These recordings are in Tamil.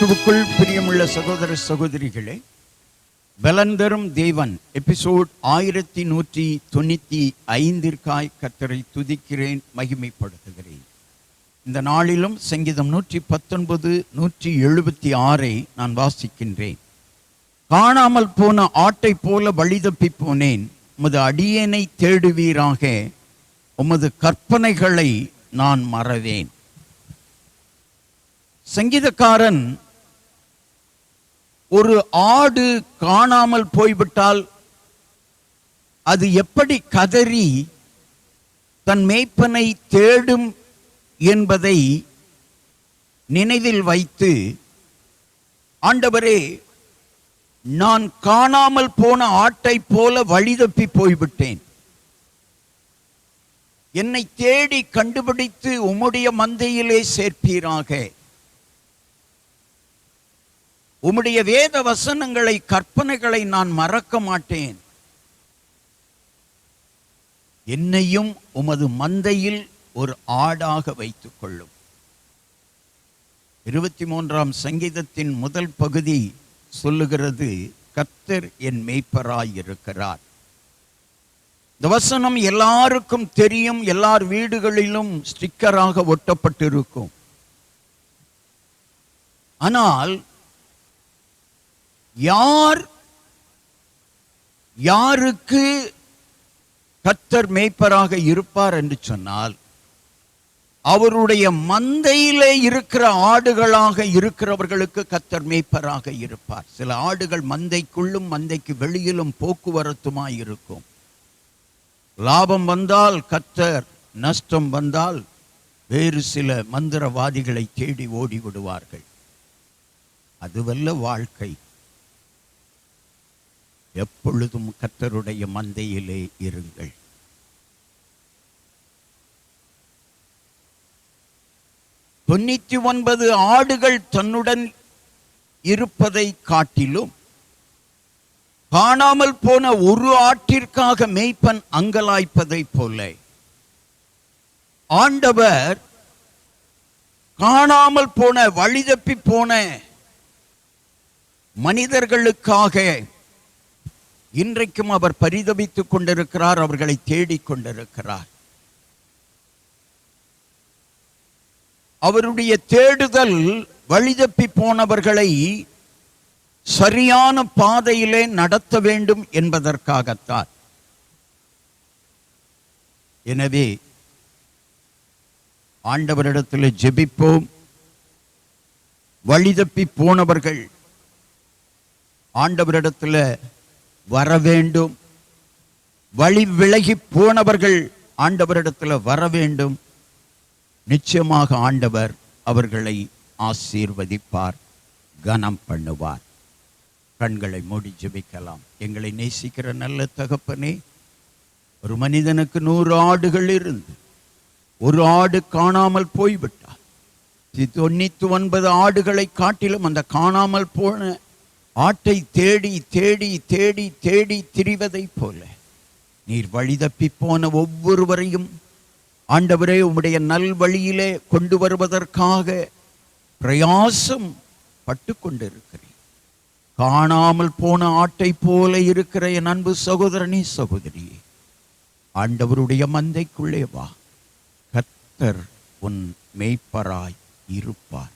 கிறிஸ்துவுக்குள் பிரியமுள்ள சகோதர சகோதரிகளே, பலந்தரும் தேவன் எபிசோட் 1195 கர்த்தரை துதிக்கிறேன், மகிமைப்படுத்துகிறேன். இந்த நாளிலும் சங்கீதம் 119 176 நான் வாசிக்கின்றேன். காணாமல் போன ஆட்டை போல வழிதப்பி போனேன், உமது அடியேனை தேடுவீராக, உமது கற்பனைகளை நான் மறவேன். சங்கீதக்காரன் ஒரு ஆடு காணாமல் போய்விட்டால் அது எப்படி கதறி தன் மேய்ப்பனை தேடும் என்பதை நினைவில் வைத்து, ஆண்டவரே, நான் காணாமல் போன ஆட்டை போல வழிதப்பி போய்விட்டேன், என்னை தேடி கண்டுபிடித்து உம்முடைய மந்தையிலே சேர்ப்பீராக, உம்முடைய வேத வசனங்களை கற்பனைகளை நான் மறக்க மாட்டேன், என்னையும் உமது மந்தையில் ஒரு ஆடாக வைத்துக் கொள்ளும். 23ஆம் சங்கீதத்தின் முதல் பகுதி சொல்லுகிறது, கர்த்தர் என் மேய்ப்பராயிருக்கிறார். இந்த வசனம் எல்லாருக்கும் தெரியும், எல்லார் வீடுகளிலும் ஸ்டிக்கராக ஒட்டப்பட்டிருக்கும். ஆனால் யாருக்கு கர்த்தர் மேய்ப்பராக இருப்பார் என்று சொன்னால், அவருடைய மந்தையிலே இருக்கிற ஆடுகளாக இருக்கிறவர்களுக்கு கர்த்தர் மேய்ப்பராக இருப்பார். சில ஆடுகள் மந்தைக்குள்ளும் மந்தைக்கு வெளியிலும் போக்குவரத்துமாய் இருக்கும். லாபம் வந்தால் கர்த்தர், நஷ்டம் வந்தால் வேறு சில மந்திரவாதிகளை தேடி ஓடி விடுவார்கள். அதுவல்ல வாழ்க்கை. எப்பொழுதும் கர்த்தருடைய மந்தையிலே இருங்கள். தொண்ணூத்தி 9 ஆடுகள் தன்னுடன் இருப்பதை காட்டிலும் காணாமல் போன ஒரு ஆட்டிற்காக மேய்ப்பன் அங்கலாய்ப்பதை போல ஆண்டவர் காணாமல் போன, வழிதப்பி போன மனிதர்களுக்காக இன்றைக்கும் அவர் பரிதபித்துக் கொண்டிருக்கிறார், அவர்களை தேடிக் கொண்டிருக்கிறார். அவருடைய தேடுதல் வழிதப்பி போனவர்களை சரியான பாதையிலே நடத்த வேண்டும் என்பதற்காகத்தான். எனவே ஆண்டவரிடத்தில் ஜெபிப்போம். வழிதப்பி போனவர்கள் ஆண்டவரிடத்தில் வர வேண்டும். வழி விலகி போனவர்கள் ஆண்டவரிடத்தில் வர வேண்டும். நிச்சயமாக ஆண்டவர் அவர்களை ஆசீர்வதிப்பார், கனம் பண்ணுவார். கண்களை மூடி ஜெபிக்கலாம். எங்களை நேசிக்கிற நல்ல தகப்பனே, ஒரு மனிதனுக்கு 100 ஆடுகள் இருந்து ஒரு ஆடு காணாமல் போய்விட்டார். 99 ஆடுகளை காட்டிலும் அந்த காணாமல் போன ஆட்டை தேடி தேடி தேடி தேடி திரிவதை போல நீர் வழிதப்பி போன ஒவ்வொருவரையும் ஆண்டவரே உம்முடைய நல்வழியிலே கொண்டு வருவதற்காக பிரயாசம் பட்டு கொண்டிருக்கிறேன். காணாமல் போன ஆட்டை போல இருக்கிற என் அன்பு சகோதரனே, சகோதரியே, ஆண்டவருடைய மந்தைக்குள்ளே வா. கர்த்தர் உன் மேய்ப்பராய் இருப்பார்.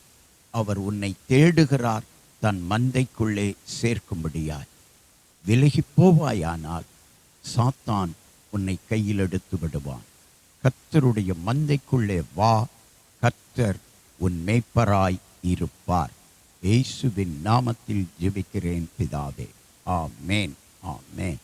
அவர் உன்னை தேடுகிறார், தன் மந்தைக்குள்ளே சேர்க்கும்படியாய். விலகி போவாயானால் சாத்தான் உன்னை கையில் எடுத்து விடுவான். கர்த்தருடைய மந்தைக்குள்ளே வா. கர்த்தர் உன் மேய்ப்பராய் இருப்பார். இயேசுவின் நாமத்தில் ஜெபிக்கிறேன் பிதாவே, ஆமென், ஆமென்.